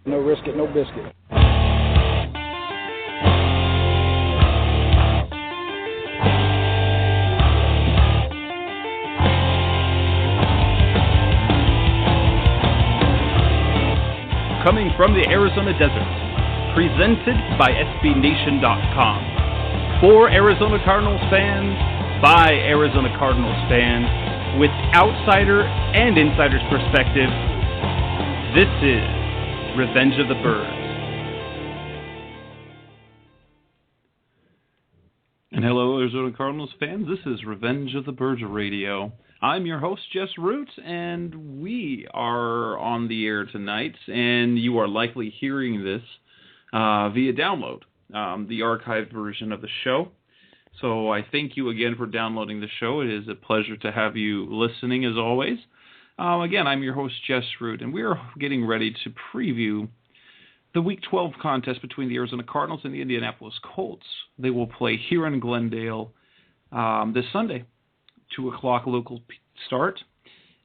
No risk it, no biscuit. Coming from the Arizona desert, presented by SBNation.com. For Arizona Cardinals fans, by Arizona Cardinals fans, with outsider and insider's perspective, this is Revenge of the Birds. And hello, Arizona Cardinals fans, this is Revenge of the Birds Radio. I'm your host, Jess Root, and we are on the air tonight, and you are likely hearing this via download, the archived version of the show. So I thank you again for downloading the show. It is a pleasure to have you listening, as always. Again, I'm your host, Jess Root, and we are getting ready to preview the Week 12 contest between the Arizona Cardinals and the Indianapolis Colts. They will play here in Glendale this Sunday. 2 o'clock local start,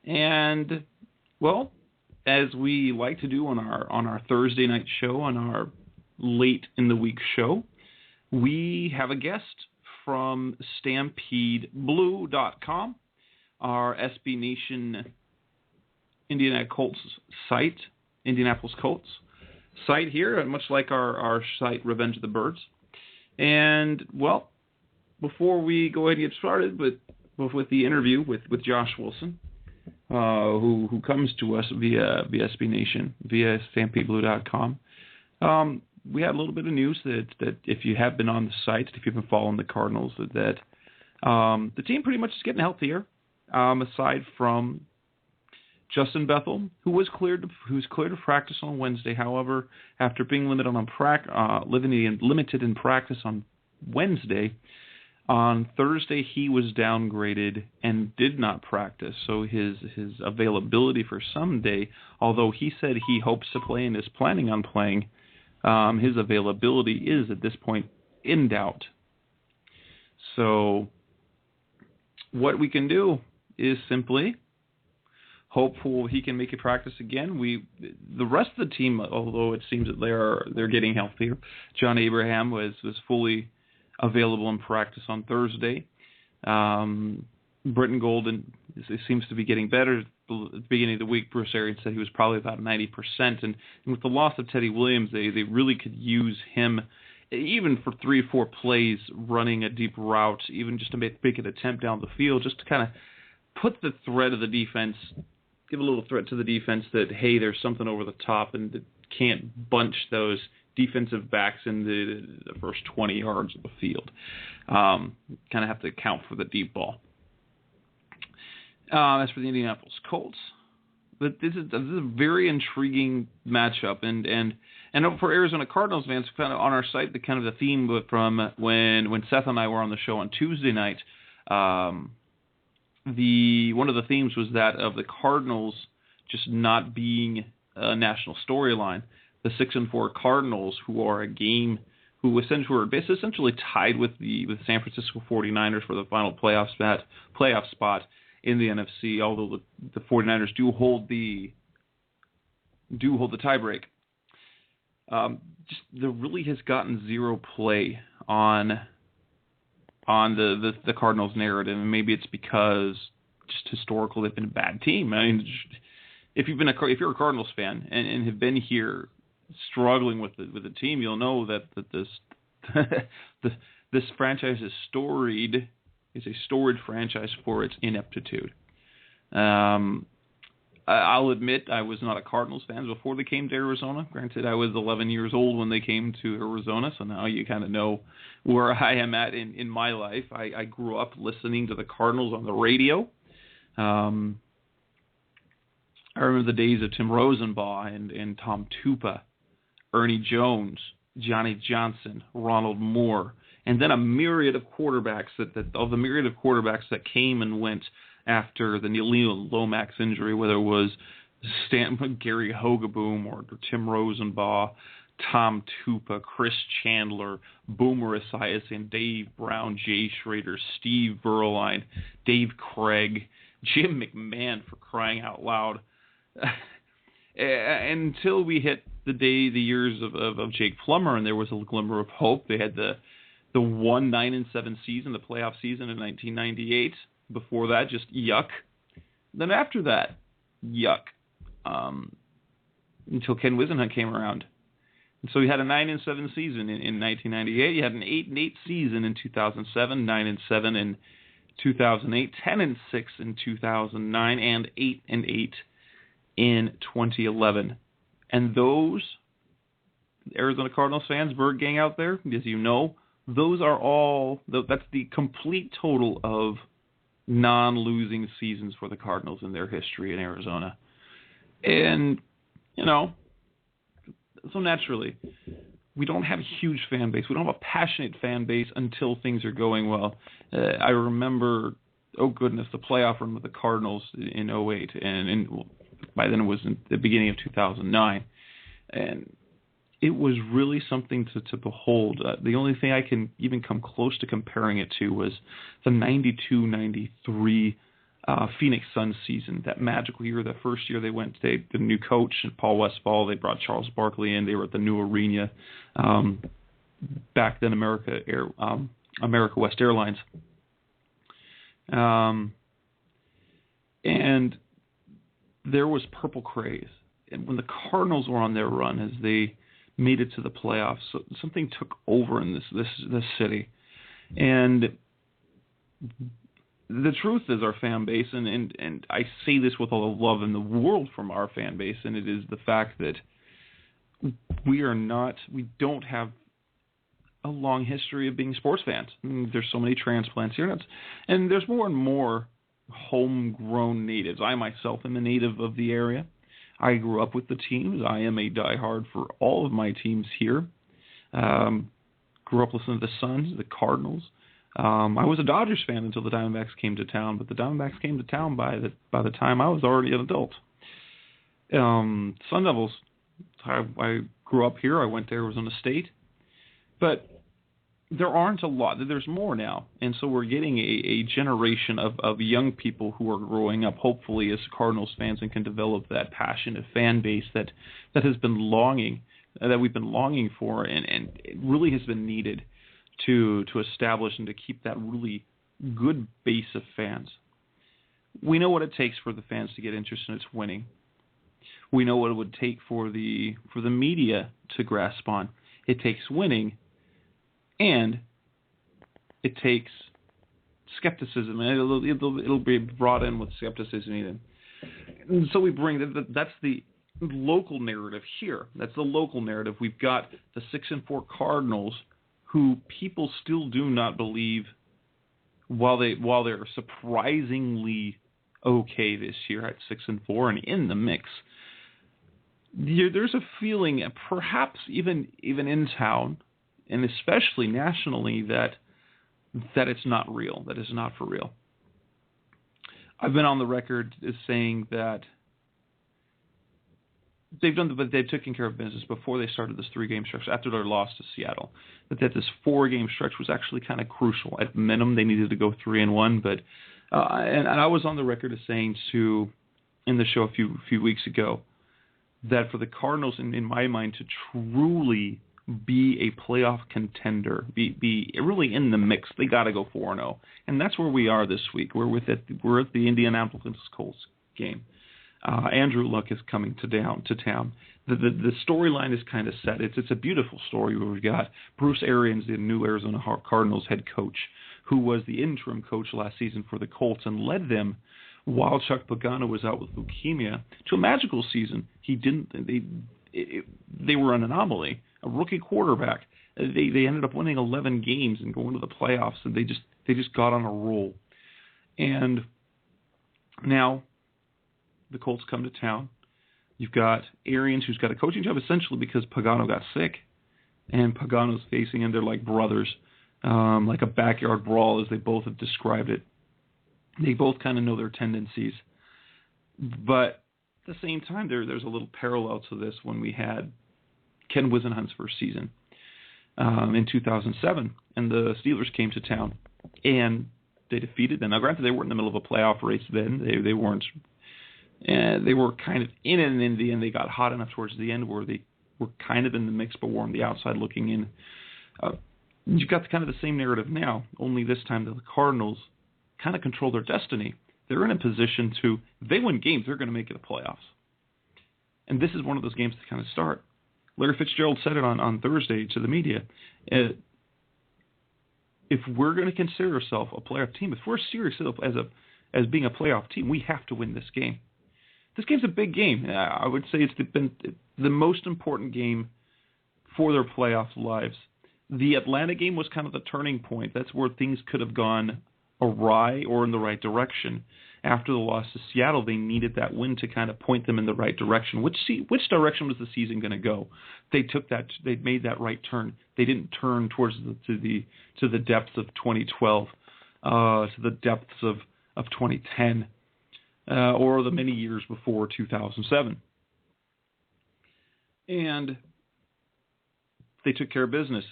and well, as we like to do on our Thursday night show, on our late in the week show, we have a guest from StampedeBlue.com, our SB Nation Indianapolis Colts site, Indianapolis Colts site here, much like our site Revenge of the Birds. And well, before we go ahead and get started, with the interview with Josh Wilson, who comes to us via SB Nation, via StampedeBlue.com. We had a little bit of news that if you have been on the site, if you've been following the Cardinals, that the team pretty much is getting healthier, aside from Justin Bethel, who was cleared to practice on Wednesday. However, after being limited in practice on Wednesday, on Thursday, he was downgraded and did not practice, so his availability for Sunday, although he said he hopes to play and is planning on playing, his availability is at this point in doubt. So what we can do is simply hopeful he can make a practice again. The rest of the team, although it seems that they're getting healthier, John Abraham was fully available in practice on Thursday. Britton Golden seems to be getting better. At the beginning of the week, Bruce Arians said he was probably about 90%. And with the loss of Teddy Williams, they really could use him even for 3 or 4 plays running a deep route, even just to make an attempt down the field, just to kind of put the threat of the defense, give a little threat to the defense that, hey, there's something over the top and that can't bunch those defensive backs in the first 20 yards of the field. Kind of have to account for the deep ball. As for the Indianapolis Colts, but this is a very intriguing matchup, and for Arizona Cardinals fans, kind of on our site, the kind of the theme from when Seth and I were on the show on Tuesday night, one of the themes was that of the Cardinals just not being a national storyline. The 6-4 Cardinals, who are essentially tied with the San Francisco 49ers for the final playoff spot in the NFC, although the 49ers do hold the tiebreak. There really has gotten zero play on the Cardinals narrative, and maybe it's because just historical they've been a bad team. I mean, if you're a Cardinals fan and have been here struggling with the team, you'll know that this franchise is storied. It's a storied franchise for its ineptitude. I'll admit I was not a Cardinals fan before they came to Arizona. Granted, I was 11 years old when they came to Arizona, so now you kind of know where I am at in my life. I grew up listening to the Cardinals on the radio. I remember the days of Tim Rosenbaugh and Tom Tupa, Ernie Jones, Johnny Johnson, Ronald Moore, and then a myriad of quarterbacks that came and went after the Leo Lomax injury, whether it was Gary Hogeboom or Tim Rosenbaugh, Tom Tupa, Chris Chandler, Boomer Esiason, Dave Brown, Jay Schrader, Steve Verline, Dave Craig, Jim McMahon, for crying out loud. Until we hit the years of Jake Plummer, and there was a glimmer of hope. They had the 9-7 season, the playoff season in 1998. Before that, just yuck. Then after that, yuck. Until Ken Whisenhunt came around. And so you had a 9-7 season in 1998. You had an 8-8 season in 2007, 9-7 in 2008, 10-6 in 2009, and 8-8 in 2011. And those Arizona Cardinals fans, Bird Gang out there, as you know, those are all, that's the complete total of non-losing seasons for the Cardinals in their history in Arizona. And, you know, so naturally, we don't have a huge fan base. We don't have a passionate fan base until things are going well. I remember, oh goodness, the playoff run with the Cardinals in 2008, and by then it was in the beginning of 2009. And it was really something to behold. The only thing I can even come close to comparing it to was the 92-93 Phoenix Suns season, that magical year. The first year they the new coach, Paul Westphal. They brought Charles Barkley in. They were at the new arena, back then America West Airlines. And there was purple craze. And when the Cardinals were on their run, as they made it to the playoffs, something took over in this city. And the truth is, our fan base, and I say this with all the love in the world from our fan base, and it is the fact that we don't have a long history of being sports fans. There's so many transplants here, and there's more and more homegrown natives. I myself am a native of the area. I grew up with the teams. I am a diehard for all of my teams here. Grew up listening to the Suns, the Cardinals. I was a Dodgers fan until the Diamondbacks came to town, but the Diamondbacks came to town by the time I was already an adult. Sun Devils, I grew up here. I went to Arizona State. But there aren't a lot. There's more now. And so we're getting a generation of young people who are growing up, hopefully, as Cardinals fans, and can develop that passionate fan base that has been that we've been longing for, and it really has been needed to establish and to keep that really good base of fans. We know what it takes for the fans to get interested in its winning. We know what it would take for the media to grasp on. It takes winning, and it takes skepticism, and it'll be brought in with skepticism even. And so we bring that's the local narrative here. That's the local narrative. We've got the 6-4 Cardinals, who people still do not believe, while they're surprisingly okay this year at 6-4 and in the mix. There's a feeling, perhaps even in town, and especially nationally, that it's not real, that it's not for real. I've been on the record as saying that they've taken care of business before they started this 3-game stretch after their loss to Seattle. That this 4-game stretch was actually kind of crucial. At minimum, they needed to go 3-1. But and I was on the record as saying in the show a few weeks ago that for the Cardinals, in my mind, to truly be a playoff contender, be really in the mix, they got to go 4-0, and that's where we are this week. We're at the Indianapolis Colts game. Andrew Luck is coming to town. The storyline is kind of set. It's a beautiful story where we've got Bruce Arians, the new Arizona Cardinals head coach, who was the interim coach last season for the Colts and led them while Chuck Pagano was out with leukemia to a magical season. They were an anomaly, a rookie quarterback. They ended up winning 11 games and going to the playoffs, and they just got on a roll. And now the Colts come to town. You've got Arians, who's got a coaching job essentially because Pagano got sick, and Pagano's facing him. They're like brothers, like a backyard brawl, as they both have described it. They both kind of know their tendencies. But at the same time, there's a little parallel to this when we had Ken Whisenhunt's first season in 2007, and the Steelers came to town, and they defeated them. Now, granted, they weren't in the middle of a playoff race then. They weren't. They were kind of in it, and in the end, they got hot enough towards the end where they were kind of in the mix, but were on the outside looking in. You've got kind of the same narrative now, only this time that the Cardinals kind of control their destiny. They're in a position to, if they win games, they're going to make it the playoffs. And this is one of those games to kind of start. Larry Fitzgerald said it on Thursday to the media. If we're going to consider ourselves a playoff team, if we're serious as being a playoff team, we have to win this game. This game's a big game. I would say it's been the most important game for their playoff lives. The Atlanta game was kind of the turning point. That's where things could have gone awry or in the right direction. After the loss to Seattle, they needed that win to kind of point them in the right direction. Which direction was the season going to go? They made that right turn. They didn't turn towards to the depths of 2012, to the depths of 2010, or the many years before 2007. And they took care of business.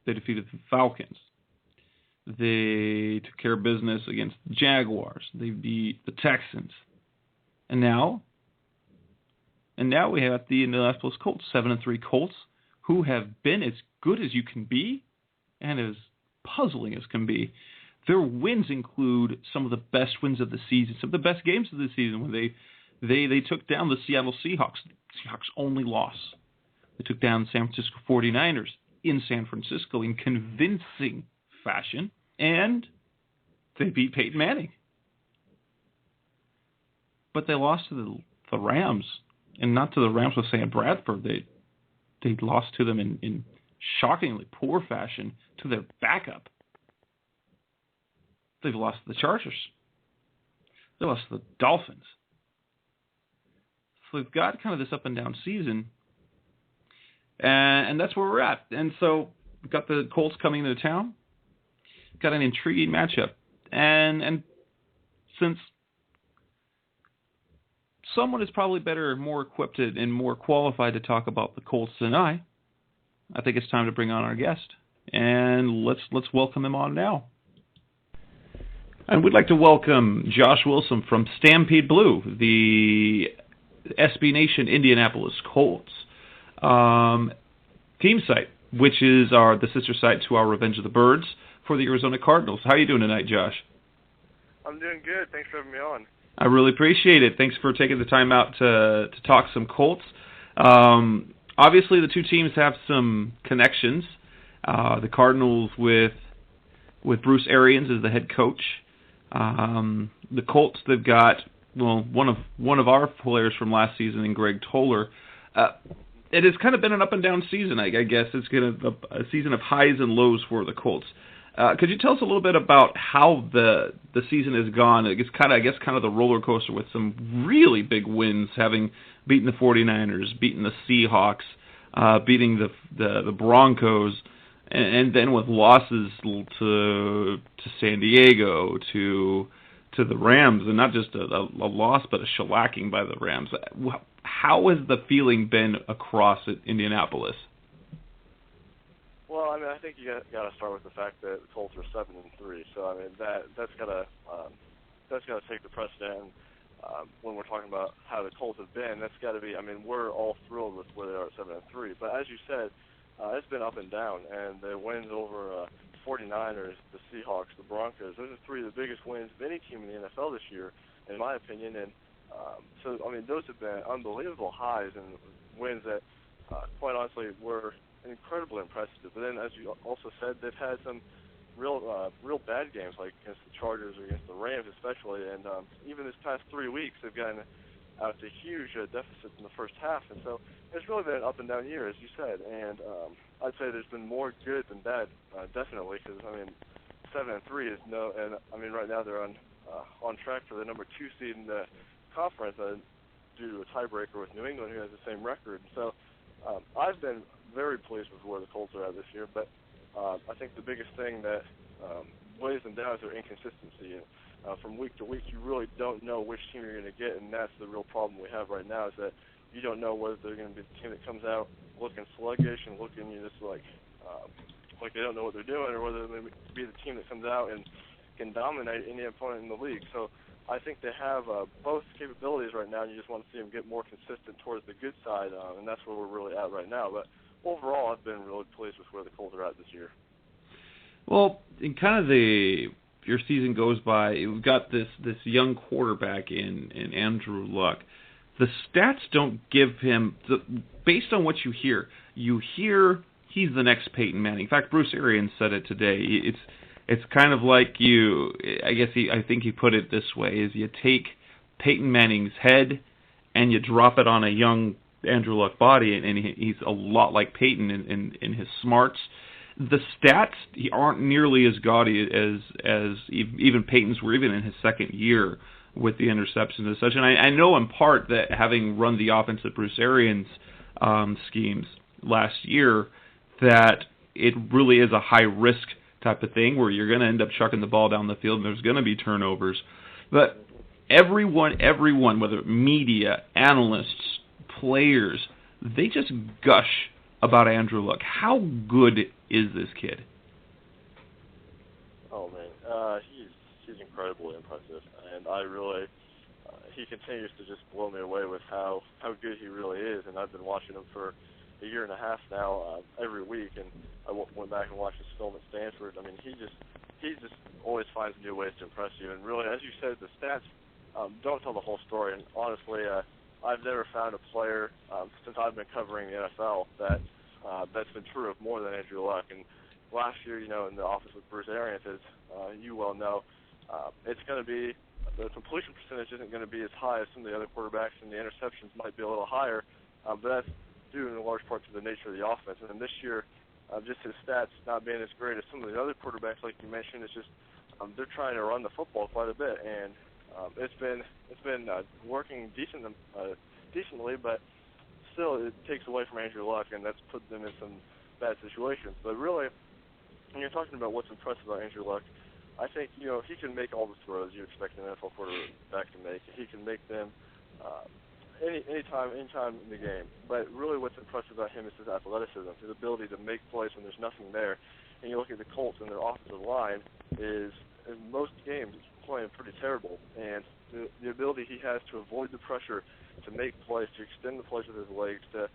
They defeated the Falcons. They took care of business against the Jaguars. They beat the Texans. And now we have the Indianapolis Colts, 7-3 Colts, who have been as good as you can be and as puzzling as can be. Their wins include some of the best wins of the season, some of the best games of the season when they took down the Seattle Seahawks. The Seahawks' only loss. They took down the San Francisco 49ers in San Francisco in convincing fashion, and they beat Peyton Manning. But they lost to the Rams, and not to the Rams with Sam Bradford. They lost to them in shockingly poor fashion to their backup. They've lost to the Chargers. They lost to the Dolphins. So they've got kind of this up and down season, and that's where we're at. And so we've got the Colts coming into town. Got an intriguing matchup. And since someone is probably better, more equipped, and more qualified to talk about the Colts than I think it's time to bring on our guest. And let's welcome him on now. And we'd like to welcome Josh Wilson from Stampede Blue, the SB Nation Indianapolis Colts team site, which is the sister site to our Revenge of the Birds for the Arizona Cardinals. How are you doing tonight, Josh? I'm doing good. Thanks for having me on. I really appreciate it. Thanks for taking the time out to talk some Colts. Obviously, the two teams have some connections. The Cardinals with Bruce Arians as the head coach. The Colts, they've got one of our players from last season, in Greg Toller. It has kind of been an up and down season. I guess it's been a season of highs and lows for the Colts. Could you tell us a little bit about how the season has gone? It's kind of the roller coaster with some really big wins, having beaten the 49ers, beaten the Seahawks, beating the Broncos, and then with losses to San Diego, to the Rams, and not just a loss, but a shellacking by the Rams. How has the feeling been across Indianapolis? Well, I mean, I think you got to start with the fact that the Colts are 7-3. So I mean, that's got to take the precedent. When we're talking about how the Colts have been, that's got to be. I mean, we're all thrilled with where they are at 7-3. But as you said, it's been up and down, and the wins over 49ers, the Seahawks, the Broncos, those are three of the biggest wins of any team in the NFL this year, in my opinion. And so, I mean, those have been unbelievable highs and wins that, quite honestly, were incredibly impressive. But then, as you also said, they've had some real bad games, like against the Chargers or against the Rams especially. And even this past 3 weeks, they've gotten out to huge deficits in the first half. And so it's really been an up and down year, as you said. And I'd say there's been more good than bad, definitely, because, I mean, 7-3 is no, and I mean, right now they're on track for the number 2 seed in the conference due to a tiebreaker with New England, who has the same record. So I've been very pleased with where the Colts are at this year, but I think the biggest thing that weighs them down is their inconsistency. From week to week, you really don't know which team you're going to get, and that's the real problem we have right now, is that you don't know whether they're going to be the team that comes out looking sluggish and looking just like they don't know what they're doing, or whether they're going to be the team that comes out and can dominate any opponent in the league. So I think they have both capabilities right now, and you just want to see them get more consistent towards the good side, and that's where we're really at right now. But overall, I've been really pleased with where the Colts are at this year. Well, in kind of your season goes by, we've got this young quarterback in Andrew Luck. The stats don't give him, based on what you hear he's the next Peyton Manning. In fact, Bruce Arians said it today. It's kind of like I think he put it this way, is you take Peyton Manning's head and you drop it on a young Andrew Luck body, and he's a lot like Peyton in his smarts. The stats aren't nearly as gaudy as even Peyton's were, even in his second year with the interceptions and such. And I know in part that having run the offense at Bruce Arians' schemes last year, that it really is a high-risk type of thing where you're going to end up chucking the ball down the field and there's going to be turnovers. But everyone, whether media, analysts, players, they just gush about Andrew Luck. How good is this kid? Oh, man, he's incredibly impressive, and I really he continues to just blow me away with how good he really is, and I've been watching him for a year and a half now, every week, and I went back and watched his film at Stanford. I mean, he just always finds new ways to impress you, and really, as you said, the stats don't tell the whole story, and honestly, I've never found a player since I've been covering the NFL that's been true of more than Andrew Luck. And last year, in the office with Bruce Arians, as you well know, it's going to be, the completion percentage isn't going to be as high as some of the other quarterbacks, and the interceptions might be a little higher, but that's due in large part to the nature of the offense. And then this year, just his stats not being as great as some of the other quarterbacks, like you mentioned, it's just they're trying to run the football quite a bit, and it's been working decently, but still it takes away from Andrew Luck, and that's put them in some bad situations. But really, when you're talking about what's impressive about Andrew Luck, I think he can make all the throws you expect an NFL quarterback to make. He can make them anytime in the game. But really, what's impressive about him is his athleticism, his ability to make plays when there's nothing there. And you look at the Colts, and their offensive line is, in most games, playing pretty terrible. And the ability he has to avoid the pressure, to make plays, to extend the plays with his legs, to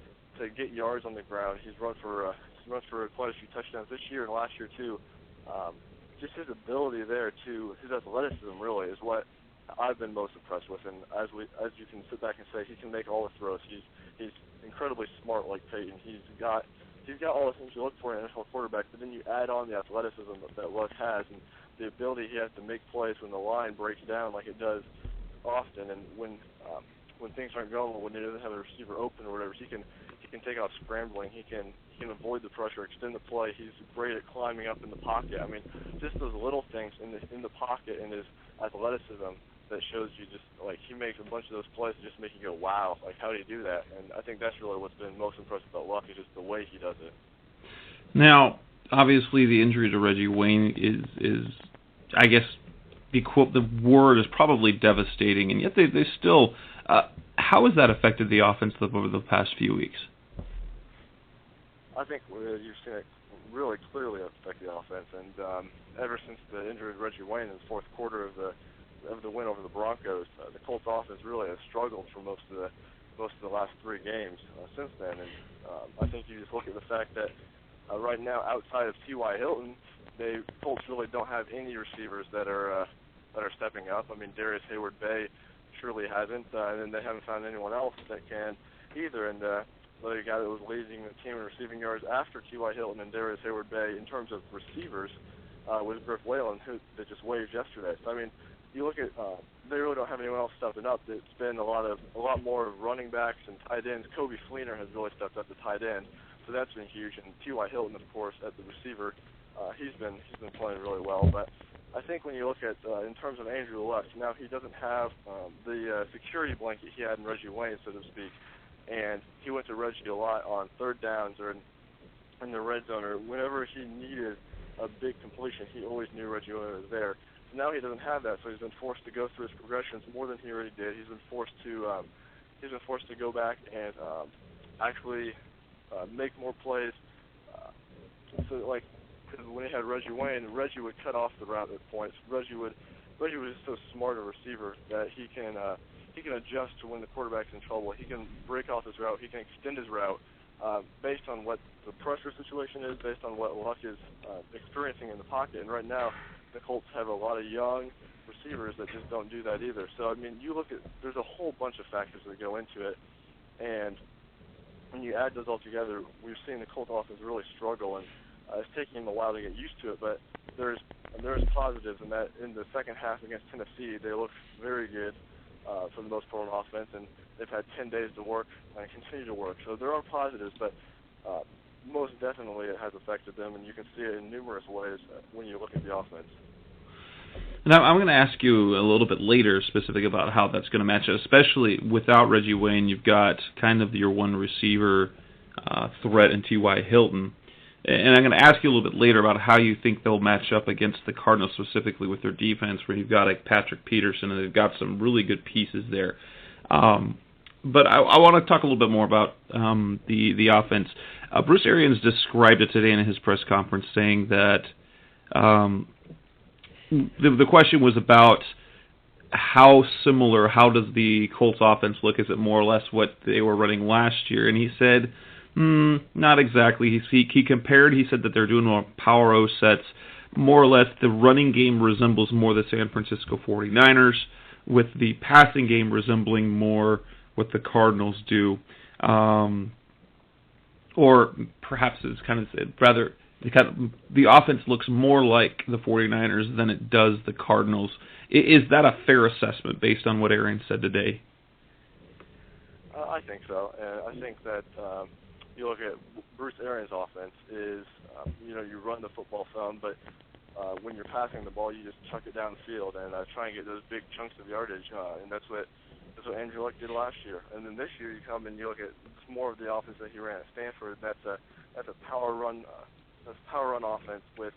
get yards on the ground. He's run for quite a few touchdowns this year and last year too. Just his ability there, his athleticism really is what I've been most impressed with. And as you can sit back and say, he can make all the throws. He's incredibly smart, like Peyton. He's got all the things you look for in an NFL quarterback, but then you add on the athleticism that Luck has, and the ability he has to make plays when the line breaks down like it does often, and when things aren't going, when he doesn't have a receiver open or whatever, he can take off scrambling. He can avoid the pressure, extend the play. He's great at climbing up in the pocket. I mean, just those little things in the pocket and his athleticism that shows you just, like, he makes a bunch of those plays that just make you go, wow, like, how do you do that? And I think that's really what's been most impressive about Luck, is just the way he does it. Now, obviously, the injury to Reggie Wayne is I guess, the word is probably devastating, and yet they still. How has that affected the offense over the past few weeks? I think you've seen it really clearly affect the offense, and ever since the injury of Reggie Wayne in the fourth quarter of the win over the Broncos, the Colts offense really has struggled for most of the last three games since then. And I think you just look at the fact that right now, outside of T.Y. Hilton, the Colts really don't have any receivers that are stepping up. I mean, Darius Hayward-Bay surely hasn't, and then they haven't found anyone else that can either. And the guy that was leading the team in receiving yards after T.Y. Hilton and Darius Hayward-Bay in terms of receivers was Griff Whalen, that just waived yesterday. So I mean, you look at they really don't have anyone else stepping up. It's been a lot more of running backs and tight ends. Kobe Fleener has really stepped up to tight end, so that's been huge. And T.Y. Hilton, of course, at the receiver, he's been playing really well. But I think when you look at in terms of Andrew Luck, now he doesn't have the security blanket he had in Reggie Wayne, so to speak. And he went to Reggie a lot on third downs or in the red zone, or whenever he needed a big completion, he always knew Reggie Wayne was there. So now he doesn't have that, so he's been forced to go through his progressions more than he already did. He's been forced to go back and actually make more plays. So like, because when he had Reggie Wayne, Reggie would cut off the route at points. Reggie would but he was so smart a receiver that he can adjust to when the quarterback's in trouble. He can break off his route. He can extend his route based on what the pressure situation is, based on what Luck is experiencing in the pocket. And right now, the Colts have a lot of young receivers that just don't do that either. So, I mean, you look at, there's a whole bunch of factors that go into it, and when you add those all together, we've seen the Colts offense really struggle, and it's taking them a while to get used to it, but there's positives in that. In the second half against Tennessee, they looked very good for the most part on offense, and they've had 10 days to work and continue to work. So there are positives, but most definitely it has affected them, and you can see it in numerous ways when you look at the offense. Now, I'm going to ask you a little bit later specific about how that's going to match up, especially without Reggie Wayne. You've got kind of your one receiver threat in T.Y. Hilton. And I'm going to ask you a little bit later about how you think they'll match up against the Cardinals, specifically with their defense, where you've got like Patrick Peterson, and they've got some really good pieces there. But I want to talk a little bit more about the offense. Bruce Arians described it today in his press conference, saying that the question was about how does the Colts offense look? Is it more or less what they were running last year? And he said, not exactly. He compared, he said that they're doing more power O sets. More or less, the running game resembles more the San Francisco 49ers, with the passing game resembling more what the Cardinals do. Or perhaps it's kind of rather, the offense looks more like the 49ers than it does the Cardinals. Is that a fair assessment based on what Aaron said today? I think so. And I think that you look at Bruce Arians' offense is, you run the football some, but when you're passing the ball, you just chuck it downfield and try and get those big chunks of yardage. And that's what Andrew Luck did last year. And then this year, you come and you look at more of the offense that he ran at Stanford. That's a power run. That's power run offense with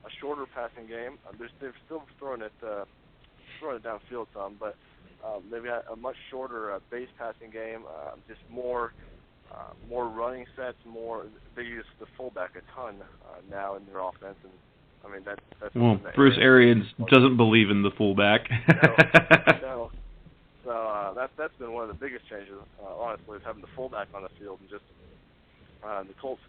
a shorter passing game. They're still throwing it downfield some, but they've got a much shorter base passing game. Just more running sets. They use the fullback a ton now in their offense, and I mean that's. Well, Bruce Arians doesn't believe in the fullback. No. So that's been one of the biggest changes, honestly, is having the fullback on the field, and just the Colts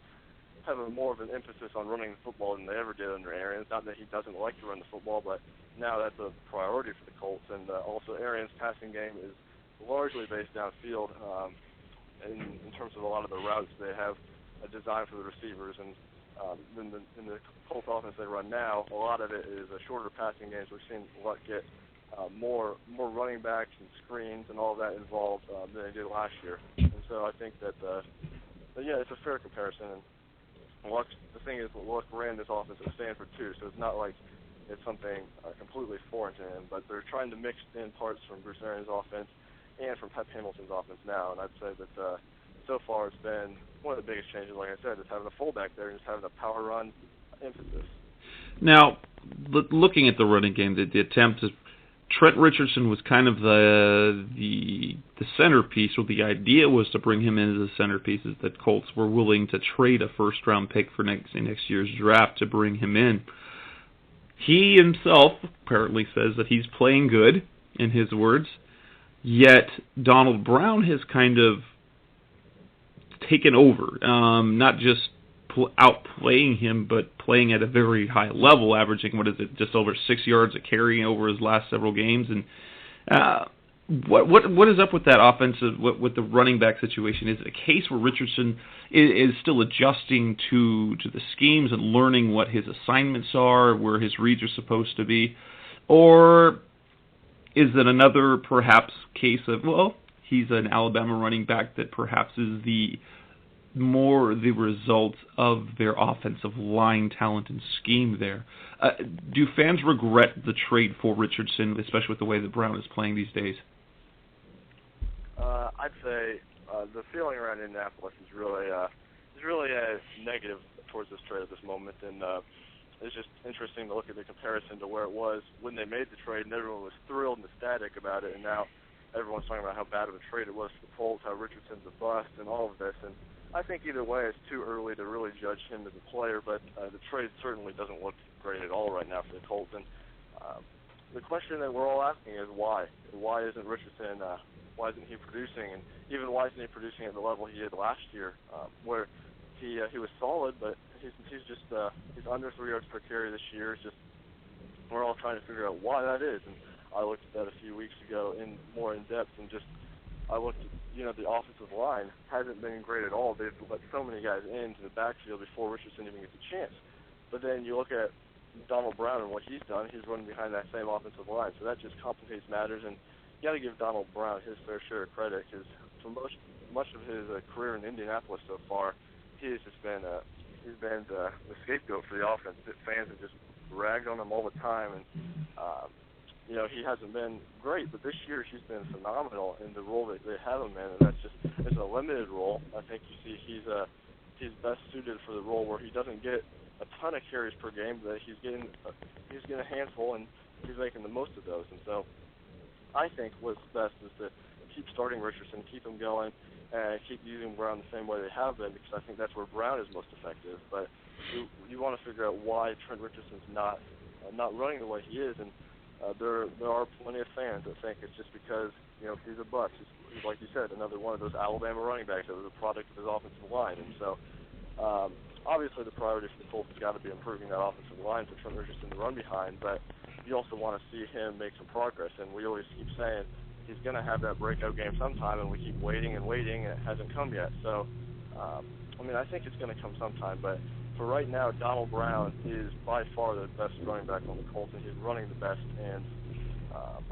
having more of an emphasis on running the football than they ever did under Arians. Not that he doesn't like to run the football, but now that's a priority for the Colts. And also Arians' passing game is largely based downfield in terms of a lot of the routes they have designed for the receivers. And in the Colts offense they run now, a lot of it is a shorter passing game. So we've seen Luck get more running backs and screens and all of that involved than they did last year. And so I think that, it's a fair comparison. And the thing is, Luck ran this offense at Stanford too, so it's not like it's something completely foreign to him. But they're trying to mix in parts from Bruce Arians' offense and from Pep Hamilton's offense now. And I'd say that so far it's been one of the biggest changes, like I said, is having a fullback there and just having a power run emphasis. Now, looking at the running game, the attempt is Trent Richardson was kind of the centerpiece, or the idea was to bring him in as a centerpiece, is that Colts were willing to trade a first-round pick for next year's draft to bring him in. He himself apparently says that he's playing good, in his words, yet Donald Brown has kind of taken over, not just outplaying him, but playing at a very high level, averaging, just over 6 yards a carry over his last several games. And what is up with that offense, with the running back situation? Is it a case where Richardson is still adjusting to the schemes and learning what his assignments are, where his reads are supposed to be? Or is it another, perhaps, case of, he's an Alabama running back that perhaps is the result of their offensive line talent and scheme there? Do fans regret the trade for Richardson, especially with the way that Brown is playing these days? I'd say the feeling around Indianapolis is really negative towards this trade at this moment, and it's just interesting to look at the comparison to where it was when they made the trade, and everyone was thrilled and ecstatic about it, and now everyone's talking about how bad of a trade it was for the Colts, how Richardson's a bust, and all of this. And I think either way, it's too early to really judge him as a player, but the trade certainly doesn't look great at all right now for the Colts. And the question that we're all asking is why? Why isn't Richardson? Why isn't he producing? And even why isn't he producing at the level he did last year, where he was solid, but he's under 3 yards per carry this year. It's just we're all trying to figure out why that is. And I looked at that a few weeks ago more in depth, and just I looked at the offensive line hasn't been great at all. They've let so many guys into the backfield before Richardson even gets a chance. But then you look at Donald Brown and what he's done, he's running behind that same offensive line. So that just complicates matters, and you got to give Donald Brown his fair share of credit, because for much of his career in Indianapolis so far, he's been the scapegoat for the offense. Fans have just ragged on him all the time, and he hasn't been great, but this year he's been phenomenal in the role that they have him in, and it's a limited role. I think you see he's best suited for the role where he doesn't get a ton of carries per game, but he's getting a handful, and he's making the most of those. And so I think what's best is to keep starting Richardson, keep him going, and keep using Brown the same way they have been, because I think that's where Brown is most effective. But you want to figure out why Trent Richardson's not running the way he is, and there are plenty of fans that think it's just because he's a bust. He's like you said, another one of those Alabama running backs that was a product of his offensive line. And so obviously the priority for the Colts has got to be improving that offensive line for Trent Richardson to run behind, but you also want to see him make some progress. And we always keep saying he's going to have that breakout game sometime, and we keep waiting and waiting, and it hasn't come yet. So, I think it's going to come sometime, but for right now, Donald Brown is by far the best running back on the Colts, and he's running the best. And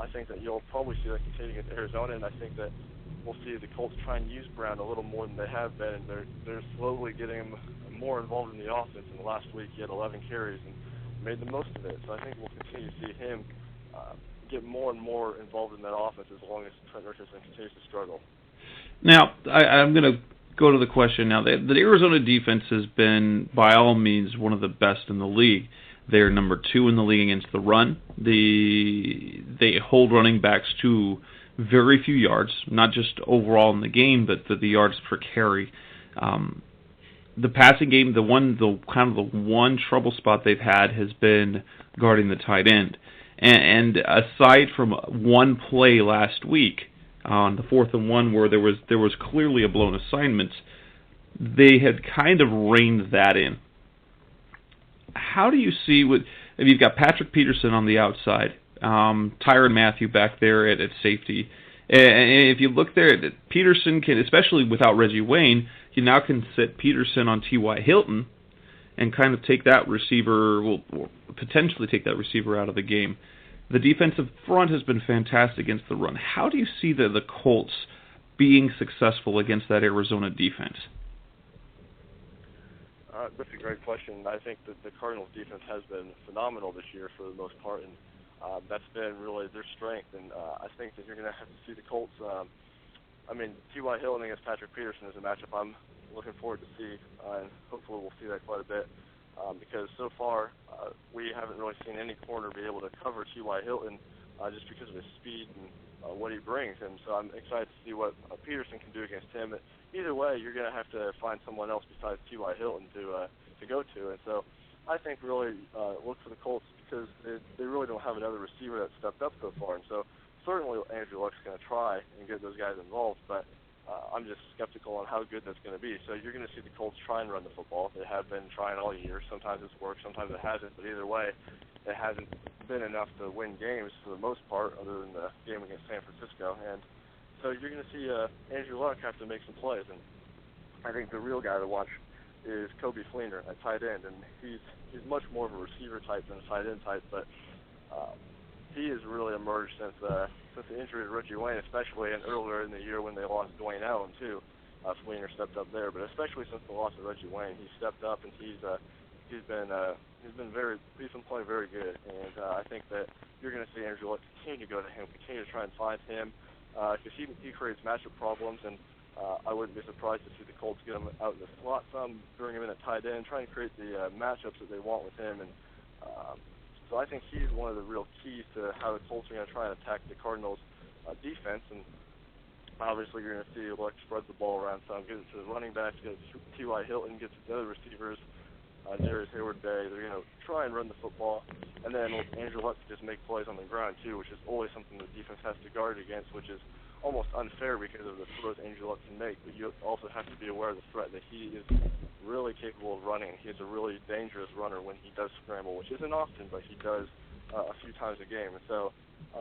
I think that you'll probably see that continue against Arizona, and I think that we'll see the Colts try and use Brown a little more than they have been, and they're slowly getting him more involved in the offense. In the last week, he had 11 carries and made the most of it. So I think we'll continue to see him get more and more involved in that offense as long as Trent Richardson continues to struggle. Now, I'm going to go to the question now. The Arizona defense has been, by all means, one of the best in the league. They're number 2 in the league against the run. They hold running backs to very few yards, not just overall in the game, but the yards per carry. The passing game, the one trouble spot they've had has been guarding the tight end. And aside from one play last week on the 4th and 1 where there was clearly a blown assignment, they had kind of reined that in. How do you see if you've got Patrick Peterson on the outside, Tyrann Mathieu back there at safety, and if you look there, Peterson can, especially without Reggie Wayne, he now can sit Peterson on T.Y. Hilton and kind of take that receiver, or potentially take that receiver out of the game. The defensive front has been fantastic against the run. How do you see the Colts being successful against that Arizona defense? That's a great question. I think that the Cardinals' defense has been phenomenal this year for the most part, and that's been really their strength. And I think that you're going to have to see the Colts. T.Y. Hilton against Patrick Peterson is a matchup I'm looking forward to see, and hopefully we'll see that quite a bit. Because so far we haven't really seen any corner be able to cover T.Y. Hilton just because of his speed and what he brings. And so I'm excited to see what Peterson can do against him. But either way, you're going to have to find someone else besides T.Y. Hilton to go to. And so I think really look for the Colts because they really don't have another receiver that's stepped up so far. And so certainly Andrew Luck's going to try and get those guys involved, but I'm just skeptical on how good that's going to be. So you're going to see the Colts try and run the football. They have been trying all year. Sometimes it's worked, sometimes it hasn't. But either way, it hasn't been enough to win games for the most part, other than the game against San Francisco. And so you're going to see Andrew Luck have to make some plays. And I think the real guy to watch is Coby Fleener at tight end. And he's much more of a receiver type than a tight end type, but he has really emerged since the injury to Reggie Wayne, especially, and earlier in the year when they lost Dwayne Allen too. Fleener stepped up there, but especially since the loss of Reggie Wayne, he stepped up and he's been playing very good. And I think that you're going to see Andrew Luck continue to go to him, continue to try and find him, because he creates matchup problems. And I wouldn't be surprised to see the Colts get him out in the slot some, bring him in at tight end, try and create the matchups that they want with him. And so I think he's one of the real keys to how the Colts are going to try and attack the Cardinals' defense. And obviously you're going to see Luck spread the ball around some, get it to the running backs, get it to T.Y. Hilton, get to the other receivers. Darius Hayward Day. They're going to try and run the football, and then Andrew Luck can just make plays on the ground too, which is always something the defense has to guard against, which is almost unfair because of the throws Andrew Luck can make. But you also have to be aware of the threat that he is really capable of running. He is a really dangerous runner when he does scramble, which isn't often, but he does a few times a game. And so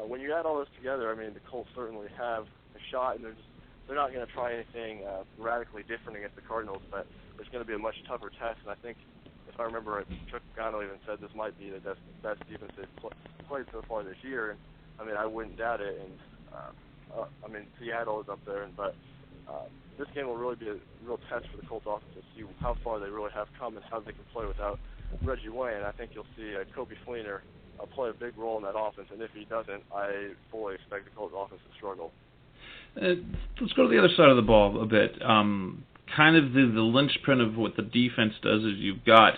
when you add all this together, I mean, the Colts certainly have a shot, and they're not going to try anything radically different against the Cardinals, but it's going to be a much tougher test. And I think, if I remember right, Chuck Pagano even said this might be the best defense they've played so far this year. And I mean, I wouldn't doubt it. And I mean, Seattle is up there, but this game will really be a real test for the Colts offense to see how far they really have come and how they can play without Reggie Wayne. I think you'll see Kobe Fleener play a big role in that offense, and if he doesn't, I fully expect the Colts offense to struggle. Let's go to the other side of the ball a bit. Kind of the linchpin of what the defense does is you've got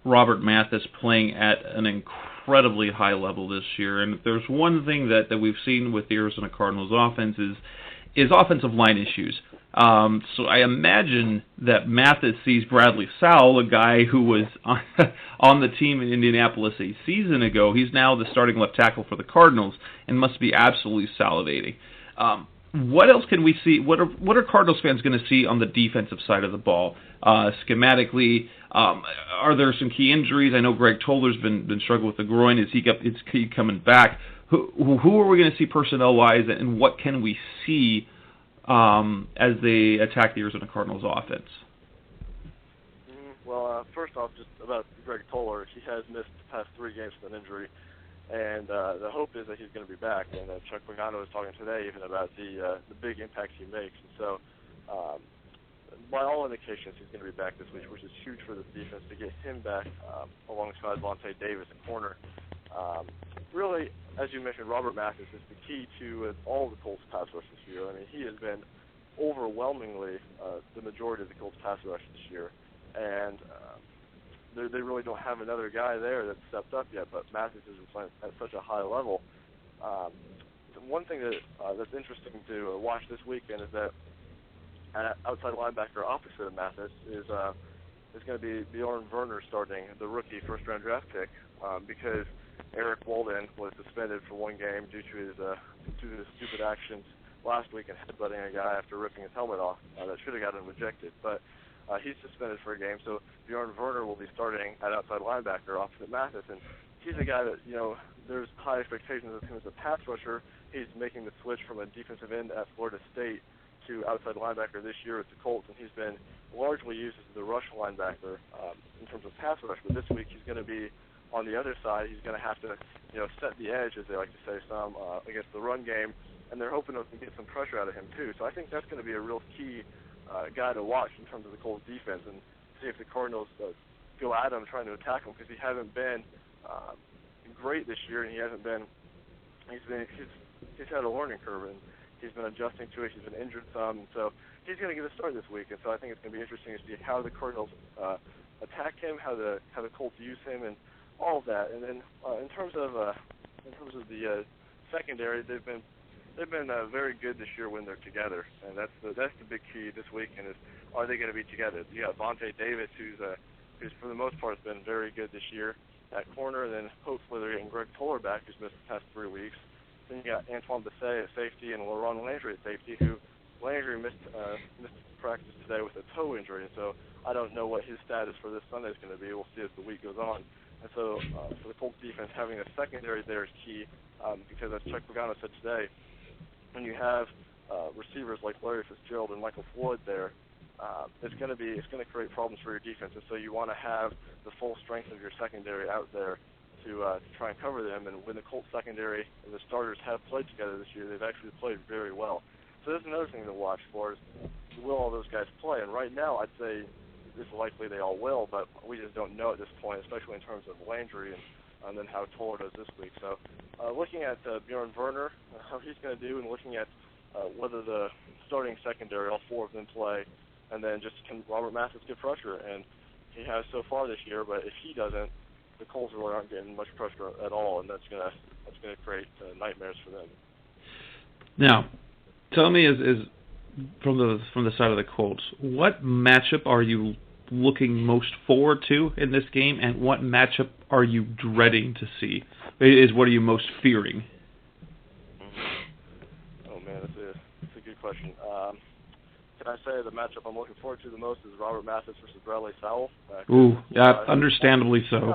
Robert Mathis playing at an incredibly high level this year, and if there's one thing that we've seen with the Arizona Cardinals offense is offensive line issues. So I imagine that Mathis sees Bradley Sowell, a guy who was on the team in Indianapolis a season ago. He's now the starting left tackle for the Cardinals and must be absolutely salivating. What else can we see? What are Cardinals fans going to see on the defensive side of the ball? Schematically, are there some key injuries? I know Greg Toller's been struggling with the groin. Is he coming back? Who are we going to see personnel-wise, and what can we see as they attack the Arizona Cardinals offense? Well, first off, just about Greg Toller, he has missed the past 3 games with an injury. And the hope is that he's going to be back. And Chuck Pagano was talking today even about the big impact he makes. And so, by all indications, he's going to be back this week, which is huge for the defense to get him back alongside Vontae Davis at corner. Really, as you mentioned, Robert Mathis is the key to all the Colts pass rush this year. I mean, he has been overwhelmingly the majority of the Colts pass rush this year. And they really don't have another guy there that's stepped up yet, but Mathis is playing at such a high level. One thing that's interesting to watch this weekend is that an outside linebacker opposite of Mathis is going to be Bjorn Werner starting, the rookie first-round draft pick, because Eric Walden was suspended for 1 game due to his stupid actions last week and headbutting a guy after ripping his helmet off. That should have gotten him ejected, but he's suspended for a game, so Bjorn Werner will be starting at outside linebacker opposite Mathis, and he's a guy that, there's high expectations of him as a pass rusher. He's making the switch from a defensive end at Florida State to outside linebacker this year at the Colts, and he's been largely used as the rush linebacker in terms of pass rush, but this week he's going to be on the other side. He's going to have to, set the edge, as they like to say, some against the run game, and they're hoping to get some pressure out of him too, so I think that's going to be a real key guy to watch in terms of the Colts defense and see if the Cardinals go at him trying to attack him, because he hasn't been great this year, and he's had a learning curve, and he's been adjusting to it. He's been injured some, and so he's going to get a start this week, and so I think it's going to be interesting to see how the Cardinals attack him, how the Colts use him, and all of that. And then in terms of the secondary, they've been very good this year when they're together, and that's the big key this weekend is, are they going to be together? You got Vontae Davis, who's for the most part has been very good this year at corner, and then hopefully they're getting Greg Toller back, who's missed the past 3 weeks. Then you got Antoine Bessay at safety and LaRon Landry at safety, who Landry missed practice today with a toe injury, and so I don't know what his status for this Sunday is going to be. We'll see as the week goes on. And so for the Colts defense, having a secondary there is key, because as Chuck Pagano said today, when you have receivers like Larry Fitzgerald and Michael Floyd there, it's going to create problems for your defense. And so you want to have the full strength of your secondary out there to try and cover them. And when the Colts secondary and the starters have played together this year, they've actually played very well. So there's another thing to watch for is, will all those guys play? And right now, I'd say it's likely they all will, but we just don't know at this point, especially in terms of Landry and then how Toller does this week. So looking at Bjorn Werner, how he's going to do, and looking at whether the starting secondary, all 4 of them play, and then just can Robert Mathis get pressure? And he has so far this year, but if he doesn't, the Colts really aren't getting much pressure at all, and that's going to create nightmares for them. Now, tell me, from the side of the Colts, what matchup are you looking most forward to in this game, and what matchup are you dreading to see? What are you most fearing? Oh man, that's a good question. Can I say the matchup I'm looking forward to the most is Robert Mathis versus Bradley Sowell? Understandably so.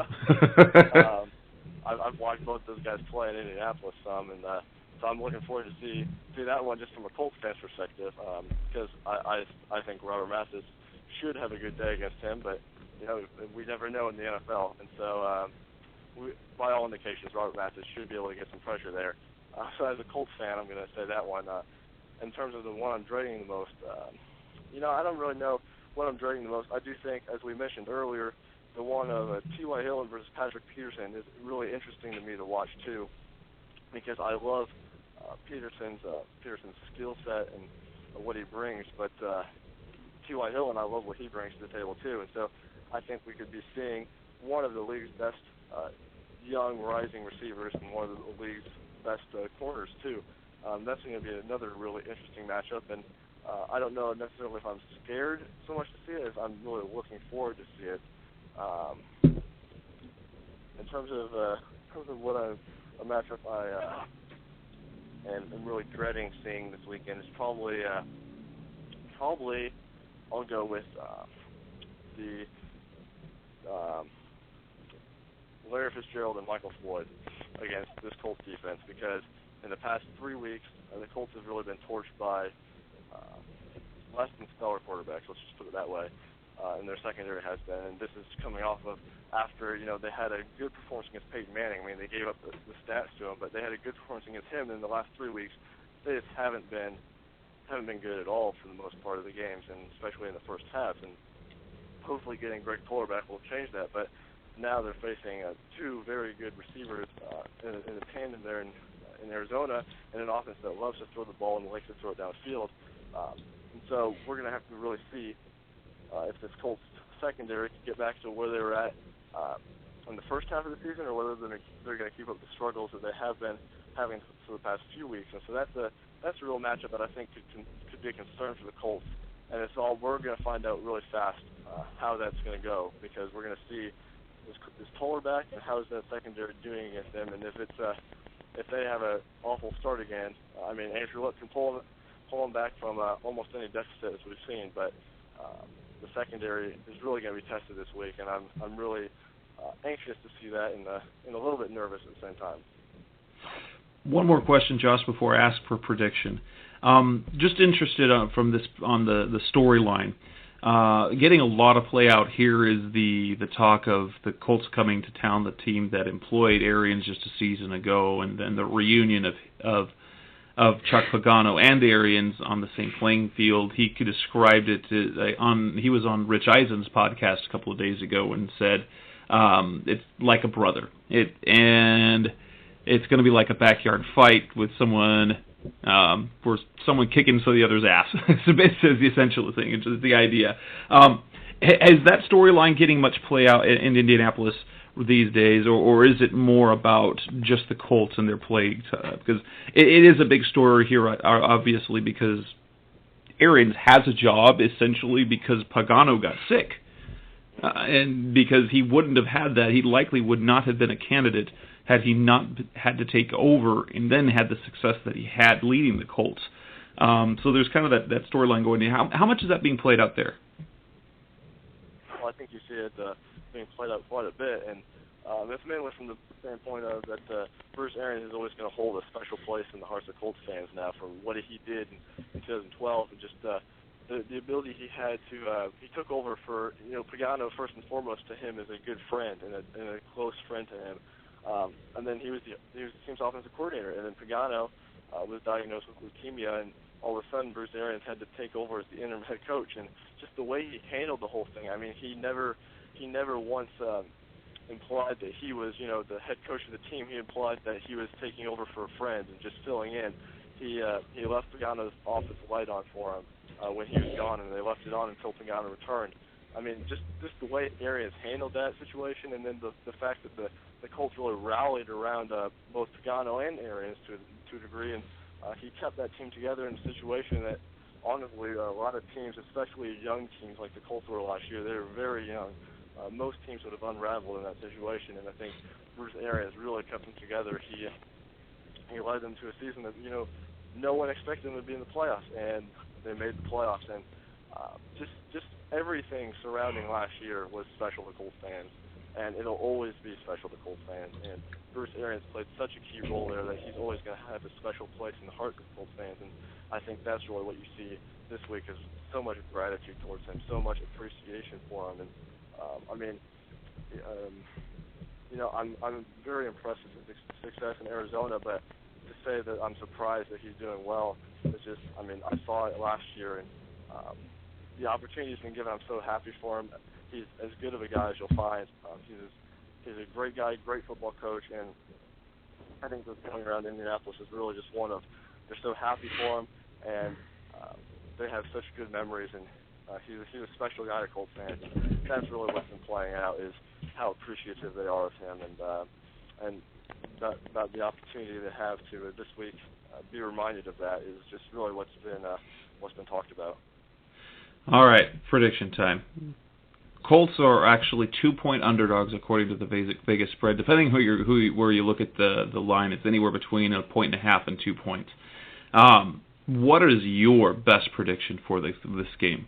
I've watched both those guys play in Indianapolis some, and so I'm looking forward to see that one just from a Colts fan's perspective, because I think Robert Mathis should have a good day against him, but we never know in the NFL, and so by all indications, Robert Mathis should be able to get some pressure there. So as a Colts fan, I'm going to say that one. In terms of the one I'm dreading the most, I don't really know what I'm dreading the most. I do think, as we mentioned earlier, the one of T.Y. Hilton versus Patrick Peterson is really interesting to me to watch too, because I love Peterson's skill set and what he brings, but T.Y. Hilton, I love what he brings to the table too, and so I think we could be seeing one of the league's best young rising receivers and one of the league's best corners too. That's going to be another really interesting matchup, and I don't know necessarily if I'm scared so much to see it as I'm really looking forward to see it. In terms of what a matchup I am really dreading seeing this weekend is probably I'll go with the Larry Fitzgerald and Michael Floyd against this Colts defense, because in the past 3 weeks the Colts have really been torched by less than stellar quarterbacks, let's just put it that way, and their secondary has been, and this is coming off of after they had a good performance against Peyton Manning. I mean, they gave up the stats to him, but they had a good performance against him. In the last 3 weeks, they just haven't been good at all for the most part of the games, and especially in the first half. And hopefully, getting Greg Fuller back will change that. But now they're facing two very good receivers in a tandem there in Arizona, and an offense that loves to throw the ball and likes to throw it downfield. And so we're going to have to really see if this Colts secondary can get back to where they were at in the first half of the season, or whether they're going to keep up the struggles that they have been having for the past few weeks. And so that's a real matchup that I think could be a concern for the Colts. And we're going to find out really fast how that's going to go, because we're going to see is Toller back, and how is that secondary doing against them? And if they have an awful start again, I mean, Andrew Luck can pull them back from almost any deficit as we've seen, but the secondary is really going to be tested this week, and I'm really anxious to see that, and a little bit nervous at the same time. One more question, Josh, before I ask for prediction. Just interested from this on the storyline. Getting a lot of play out here is the talk of the Colts coming to town, the team that employed Arians just a season ago, and then the reunion of Chuck Pagano and Arians on the same playing field. He described it he was on Rich Eisen's podcast a couple of days ago and said it's like a brother. And it's going to be like a backyard fight with someone kicking the other's ass. It's the essential thing. It's just the idea. Is that storyline getting much play out in Indianapolis these days, or is it more about just the Colts and their play? Because it is a big story here, obviously, because Arians has a job essentially because Pagano got sick. And because he wouldn't have had that, he likely would not have been a candidate had he not had to take over and then had the success that he had leading the Colts. So there's kind of that storyline going in. How much is that being played out there? Well, I think you see it being played out quite a bit, and it's mainly from the standpoint of that Bruce Arians is always going to hold a special place in the hearts of Colts fans now for what he did in 2012, and just the ability he had to he took over for Pagano. First and foremost, to him, is a good friend and a close friend to him. And then he was the team's offensive coordinator, and then Pagano was diagnosed with leukemia, and all of a sudden Bruce Arians had to take over as the interim head coach, and just the way he handled the whole thing. I mean, he never once implied that he was the head coach of the team. He implied that he was taking over for a friend and just filling in. He left Pagano's offensive light on for him when he was gone, and they left it on until Pagano returned. I mean, just the way Arians handled that situation, and then the fact that the Colts really rallied around both Pagano and Arians to a degree, and he kept that team together in a situation that honestly, a lot of teams, especially young teams like the Colts were last year, they were very young. Most teams would have unraveled in that situation, and I think Bruce Arians really kept them together. He led them to a season that, no one expected them to be in the playoffs, and they made the playoffs. And just everything surrounding last year was special to Colts fans, and it'll always be special to Colts fans. And Bruce Arians played such a key role there that he's always going to have a special place in the hearts of Colts fans. And I think that's really what you see this week, is so much gratitude towards him, so much appreciation for him. And I'm very impressed with his success in Arizona, but to say that I'm surprised that he's doing well is just, I saw it last year, and the opportunity he's been given, I'm so happy for him. He's as good of a guy as you'll find. He's a great guy, great football coach, and I think that going around Indianapolis is really just they're so happy for him, and they have such good memories, and he's a special guy to Colts fans. That's really what's been playing out, is how appreciative they are of him, and that the opportunity they have to this week be reminded of that is just really what's been talked about. All right, prediction time. Colts are actually 2-point underdogs according to the Vegas spread. Depending where you look at the line, it's anywhere between 1.5 and 2 points. What is your best prediction for this game?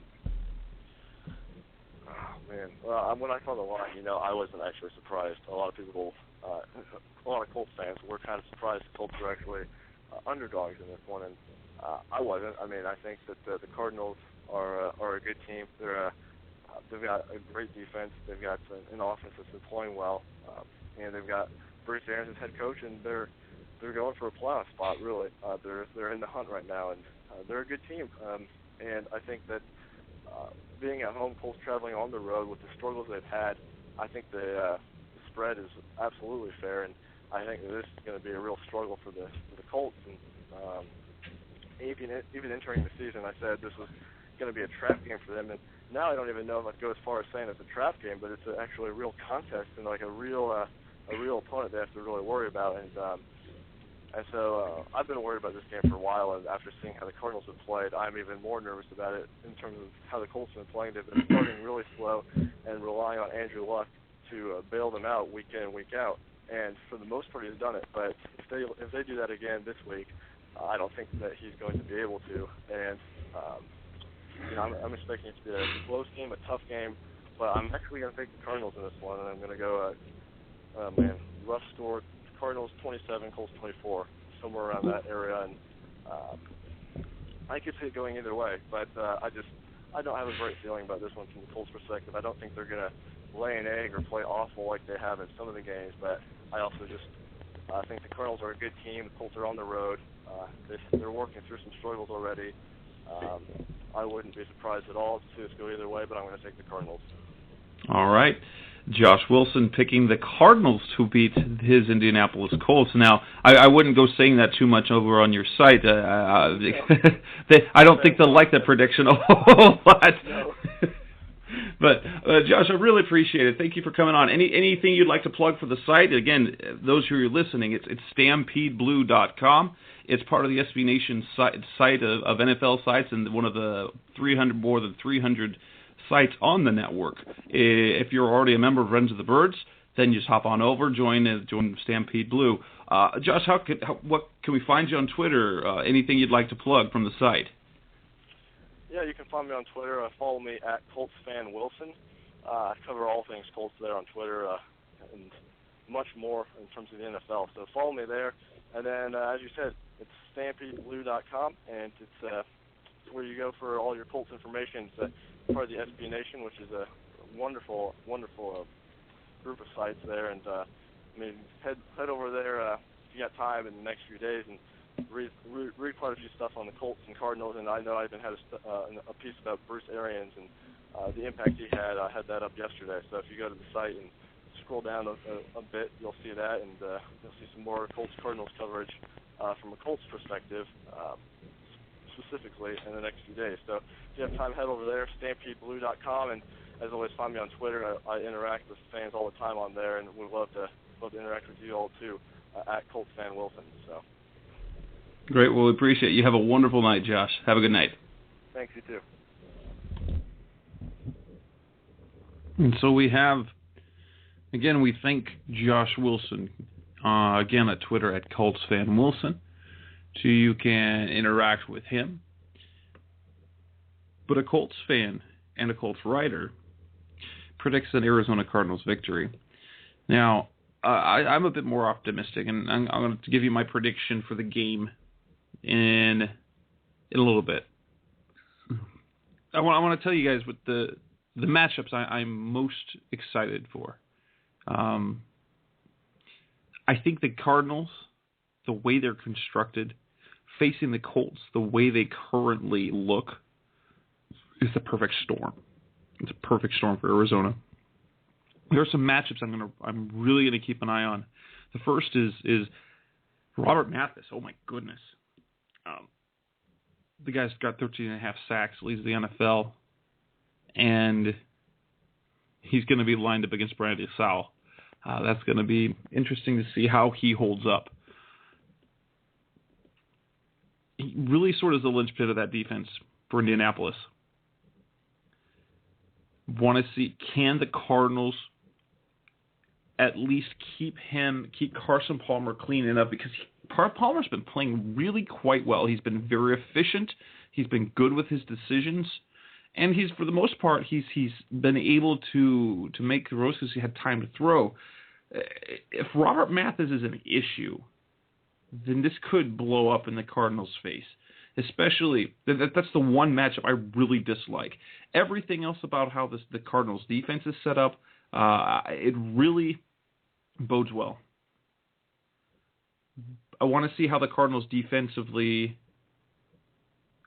Oh, man. Well, when I saw the line, I wasn't actually surprised. A lot of people, a lot of Colts fans were kind of surprised the Colts were actually underdogs in this one, and I wasn't. I think that the Cardinals are a good team. They've got a great defense. They've got an offense that's been playing well, and they've got Bruce Arians as head coach, and they're going for a playoff spot. Really, they're in the hunt right now, and they're a good team. And I think that being at home, Colts traveling on the road with the struggles they've had, I think the spread is absolutely fair, and I think that this is going to be a real struggle for the Colts. And even entering the season, I said this was going to be a trap game for them, and now I don't even know if I'd go as far as saying it's a trap game, but it's actually a real contest and like a real opponent they have to really worry about. And so I've been worried about this game for a while, and after seeing how the Cardinals have played, I'm even more nervous about it in terms of how the Colts have been playing. They've been starting really slow and relying on Andrew Luck to bail them out week in and week out, and for the most part he's done it. But if they do that again this week, I don't think that he's going to be able to. And I'm expecting it to be a close game, a tough game, but I'm actually going to take the Cardinals in this one, and I'm going to go, rough score, Cardinals 27, Colts 24, somewhere around that area, and I could see it going either way, but I don't have a great feeling about this one from the Colts' perspective. I don't think they're going to lay an egg or play awful like they have in some of the games, but I also I think the Cardinals are a good team. The Colts are on the road. They're working through some struggles already. I wouldn't be surprised at all to see this go either way, but I'm going to take the Cardinals. All right. Josh Wilson picking the Cardinals to beat his Indianapolis Colts. Now, I wouldn't go saying that too much over on your site. I don't think they'll like that prediction a whole lot. No. But, Josh, I really appreciate it. Thank you for coming on. Anything you'd like to plug for the site? Again, those who are listening, it's StampedeBlue.com. It's part of the SB Nation site of NFL sites and one of the more than 300 sites on the network. If you're already a member of Friends of the Birds, then just hop on over, join Stampede Blue. Josh, what can we find you on Twitter? Anything you'd like to plug from the site? Yeah, you can find me on Twitter. Follow me at ColtsFanWilson. I cover all things Colts there on Twitter and much more in terms of the NFL. So follow me there. And then, as you said, it's StampedeBlue.com, and it's where you go for all your Colts information. It's part of the SB Nation, which is a wonderful group of sites there. And head over there if you got time in the next few days and read quite a few stuff on the Colts and Cardinals. And I know I even had a piece about Bruce Arians and the impact he had. I had that up yesterday. So if you go to the site and scroll down a bit, you'll see that, and you'll see some more Colts Cardinals coverage from a Colts perspective, specifically in the next few days. So if you have time, head over there, StampedeBlue.com, and as always, find me on Twitter. I interact with fans all the time on there, and we'd love to interact with you all too at ColtsFanWilson. So great. Well, we appreciate it. You have a wonderful night, Josh. Have a good night. Thanks, you too. And so we have, again, we thank Josh Wilson, again at Twitter at ColtsFanWilson, so you can interact with him. But a Colts fan and a Colts writer predicts an Arizona Cardinals victory. Now, I'm a bit more optimistic, and I'm going to give you my prediction for the game in a little bit. I want to tell you guys what the matchups I'm most excited for. I think the Cardinals, the way they're constructed, facing the Colts, the way they currently look, is the perfect storm. It's a perfect storm for Arizona. There are some matchups I'm really gonna keep an eye on. The first is Robert Mathis. Oh my goodness, the guy's got 13.5 sacks, leads the NFL, and he's going to be lined up against Brandy Sowell. That's going to be interesting to see how he holds up. He really sort of is the linchpin of that defense for Indianapolis. Want to see, can the Cardinals at least keep Carson Palmer clean enough, because Palmer's been playing really quite well. He's been very efficient. He's been good with his decisions, and he's, for the most part, he's been able to make throws because he had time to throw. If Robert Mathis is an issue, then this could blow up in the Cardinals' face. Especially, that's the one matchup I really dislike. Everything else about how the Cardinals' defense is set up, it really bodes well. I want to see how the Cardinals defensively.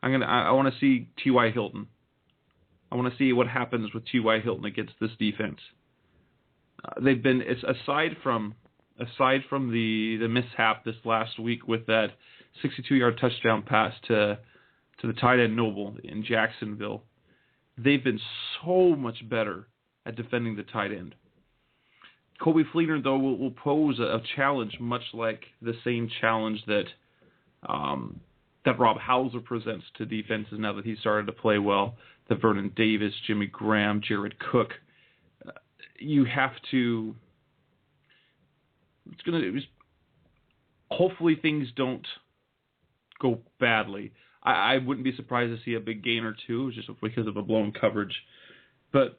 I want to see T.Y. Hilton. I want to see what happens with T.Y. Hilton against this defense. They've been, aside from the mishap this last week with that 62-yard touchdown pass to the tight end Noble in Jacksonville, they've been so much better at defending the tight end. Kobe Fleener, though, will pose a challenge, much like the same challenge that Rob Hauser presents to defenses now that he's started to play well. The Vernon Davis, Jimmy Graham, Jared Cook. You have to. Hopefully things don't go badly. I wouldn't be surprised to see a big gain or two, just because of a blown coverage. But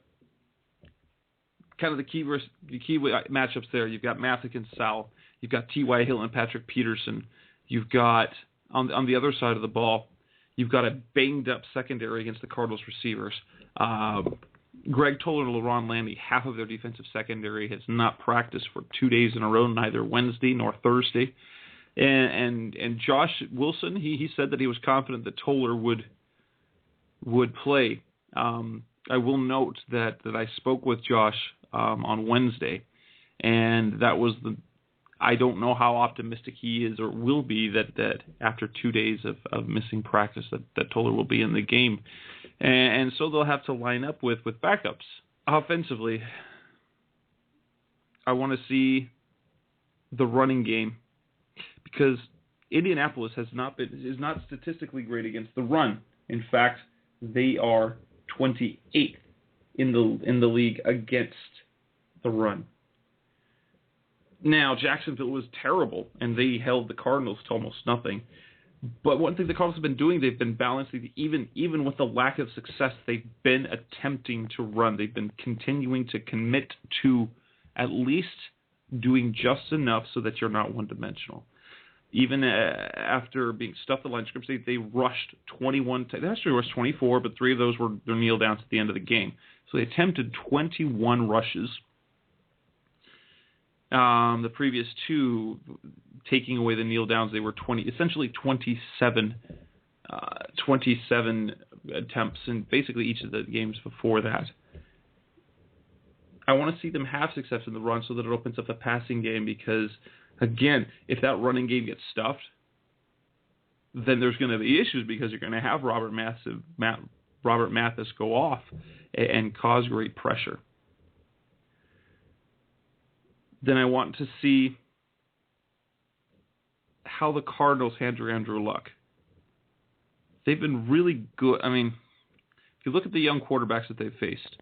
kind of the key matchups there, you've got Mathis and Sal, you've got T.Y. Hill and Patrick Peterson, you've got, on the other side of the ball, you've got a banged-up secondary against the Cardinals receivers. Greg Toller and LaRon Landy, half of their defensive secondary, has not practiced for 2 days in a row, neither Wednesday nor Thursday. And Josh Wilson, he said that he was confident that Toller would play. I will note that I spoke with Josh on Wednesday, and that was I don't know how optimistic he is or will be that after 2 days of missing practice that Toller will be in the game. And so they'll have to line up with backups. Offensively, I want to see the running game, because Indianapolis is not statistically great against the run. In fact, they are 28th in the league against the run. Now, Jacksonville was terrible, and they held the Cardinals to almost nothing. But one thing the Cardinals have been doing, they've been balancing, even with the lack of success, they've been attempting to run. They've been continuing to commit to at least doing just enough so that you're not one-dimensional. Even after being stuffed the line of scrimmage, they rushed 21. They actually rushed 24, but 3 of those were their kneel downs at the end of the game. So they attempted 21 rushes. The previous 2, taking away the kneel downs, they were 27 attempts in basically each of the games before that. I want to see them have success in the run so that it opens up the passing game, because, again, if that running game gets stuffed, then there's going to be issues, because you're going to have Robert Mathis go off and cause great pressure. Then I want to see how the Cardinals handle Andrew Luck. they've been really good. I mean, if you look at the young quarterbacks that they've faced,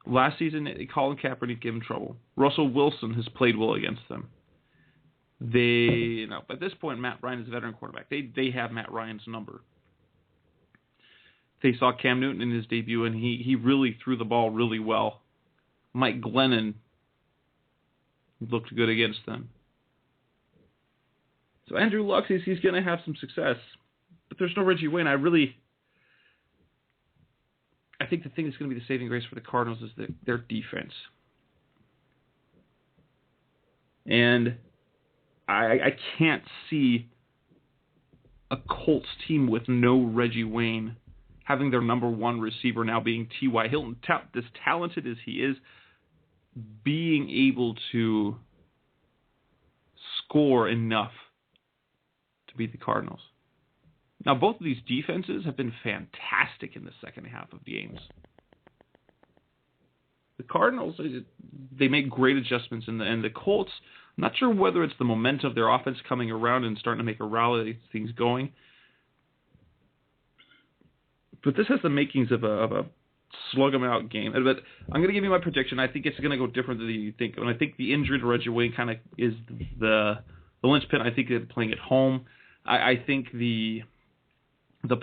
last season, Colin Kaepernick gave them trouble. Russell Wilson has played well against them. At this point, Matt Ryan is a veteran quarterback. They have Matt Ryan's number. They saw Cam Newton in his debut, and he really threw the ball really well. Mike Glennon looked good against them. So Andrew Luck says he's going to have some success, but there's no Reggie Wayne. I think the thing that's going to be the saving grace for the Cardinals is their defense. And I can't see a Colts team with no Reggie Wayne having their number one receiver now being T.Y. Hilton, as talented as he is, being able to score enough to beat the Cardinals. Now, both of these defenses have been fantastic in the second half of games. The Cardinals, they make great adjustments, and the Colts, I'm not sure whether it's the momentum of their offense coming around and starting to make a rally, things going. But this has the makings of a slug 'em out game. But I'm going to give you my prediction. I think it's going to go different than you think. And I think the injury to Reggie Wayne kind of is the linchpin. I think they're playing at home. I think the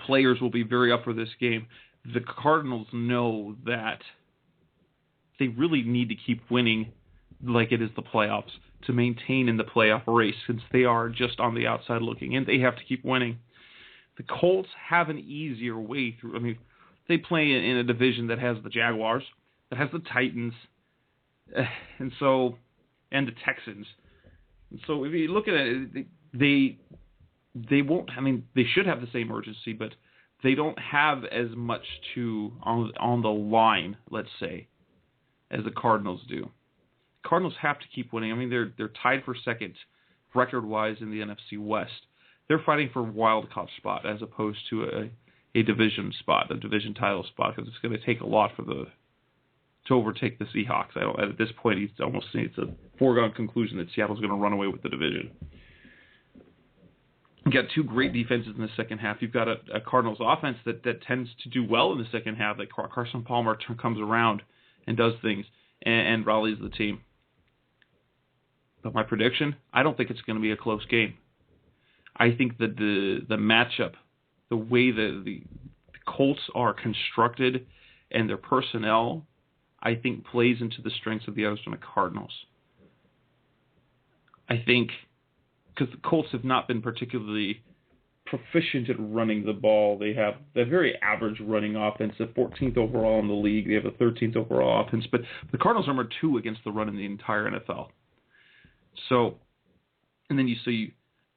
players will be very up for this game. The Cardinals know that they really need to keep winning like it is the playoffs to maintain in the playoff race, since they are just on the outside looking in. They have to keep winning. The Colts have an easier way through. I mean, they play in a division that has the Jaguars, that has the Titans, and the Texans. And so if you look at it, they won't. I mean, they should have the same urgency, but they don't have as much on the line, let's say, as the Cardinals do. Cardinals have to keep winning. I mean, they're tied for second record-wise in the NFC West. They're fighting for a wild card spot as opposed to a division spot, a division title spot, because it's going to take a lot to overtake the Seahawks. At this point, it's a foregone conclusion that Seattle's going to run away with the division. You've got two great defenses in the second half. You've got a Cardinals offense that tends to do well in the second half. Like Carson Palmer comes around and does things and rallies the team. But my prediction, I don't think it's going to be a close game. I think that the matchup, the way the Colts are constructed and their personnel, I think plays into the strengths of the Arizona Cardinals. I think because the Colts have not been particularly proficient at running the ball. They have a very average running offense, the 14th overall in the league. They have a 13th overall offense, but the Cardinals are number 2 against the run in the entire NFL. So, and then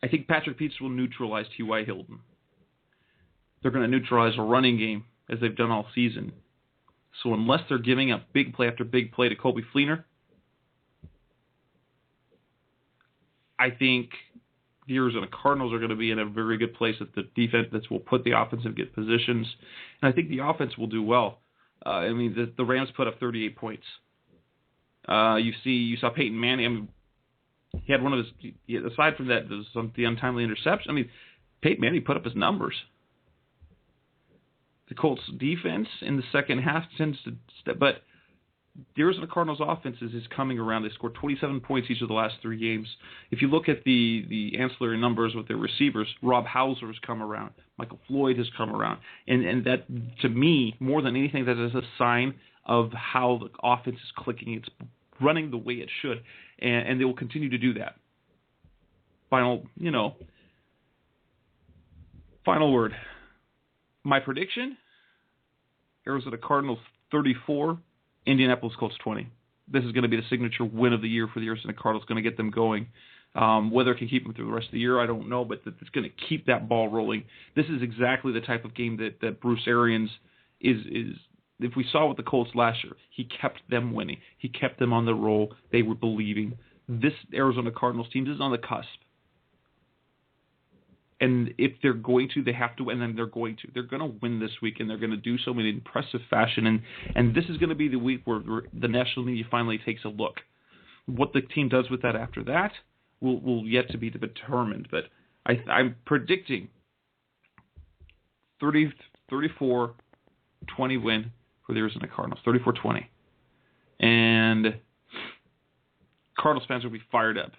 I think Patrick Peets will neutralize T.Y. Hilton. They're going to neutralize a running game as they've done all season. So unless they're giving up big play after big play to Colby Fleener, I think the Arizona Cardinals are going to be in a very good place at the defense that will put the offense in good positions. And I think the offense will do well. I mean, the Rams put up 38 points. You saw Peyton Manning. I mean, he had one of his, aside from that, the untimely interception. I mean, Peyton Manning put up his numbers. The Colts defense in the second half tends to step, but the Arizona Cardinals offense is coming around. They scored 27 points each of the last 3 games. If you look at the ancillary numbers with their receivers, Rob Hauser has come around. Michael Floyd has come around. And that, to me, more than anything, that is a sign of how the offense is clicking. It's running the way it should. And they will continue to do that. Final word. My prediction, Arizona Cardinals 34, Indianapolis Colts 20. This is going to be the signature win of the year for the Arizona Cardinals. Going to get them going. Whether it can keep them through the rest of the year, I don't know, but it's going to keep that ball rolling. This is exactly the type of game that Bruce Arians is. If we saw with the Colts last year, he kept them winning. He kept them on the roll. They were believing. This Arizona Cardinals team is on the cusp. And if they're going to, they have to, and then they're going to. They're going to win this week, and they're going to do so in an impressive fashion. And this is going to be the week where the national media finally takes a look. What the team does with that after that will yet to be determined. But I'm predicting 34-20 win for the Arizona Cardinals. 34-20. And Cardinals fans will be fired up.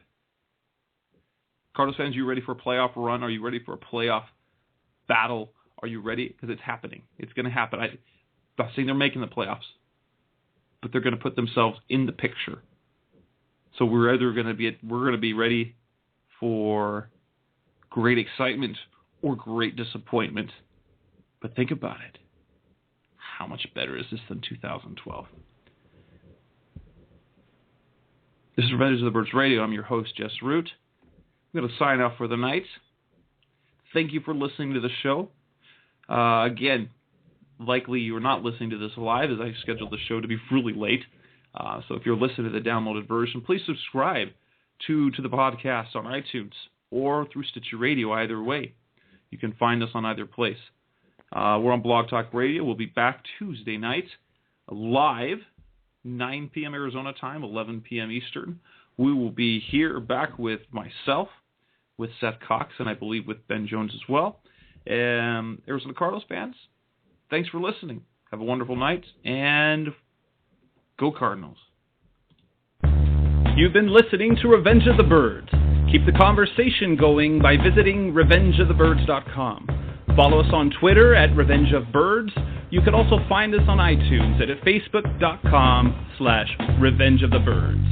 Cardinals fans, you ready for a playoff run? Are you ready for a playoff battle? Are you ready? Because it's happening. It's going to happen. I'm not saying they're making the playoffs, but they're going to put themselves in the picture. So we're either going to be ready for great excitement or great disappointment. But think about it. How much better is this than 2012? This is Revenge of the Birds Radio. I'm your host, Jess Root. I'm going to sign off for the night. Thank you for listening to the show. Again, likely you're not listening to this live, as I scheduled the show to be really late. So if you're listening to the downloaded version, please subscribe to the podcast on iTunes or through Stitcher Radio. Either way, you can find us on either place. We're on Blog Talk Radio. We'll be back Tuesday night, live, 9 p.m. Arizona time, 11 p.m. Eastern. We will be here back with myself, with Seth Cox, and I believe with Ben Jones as well. Arizona Cardinals fans, thanks for listening. Have a wonderful night, and go Cardinals. You've been listening to Revenge of the Birds. Keep the conversation going by visiting revengeofthebirds.com. Follow us on Twitter at Revenge of Birds. You can also find us on iTunes at facebook.com/Revenge of the Birds.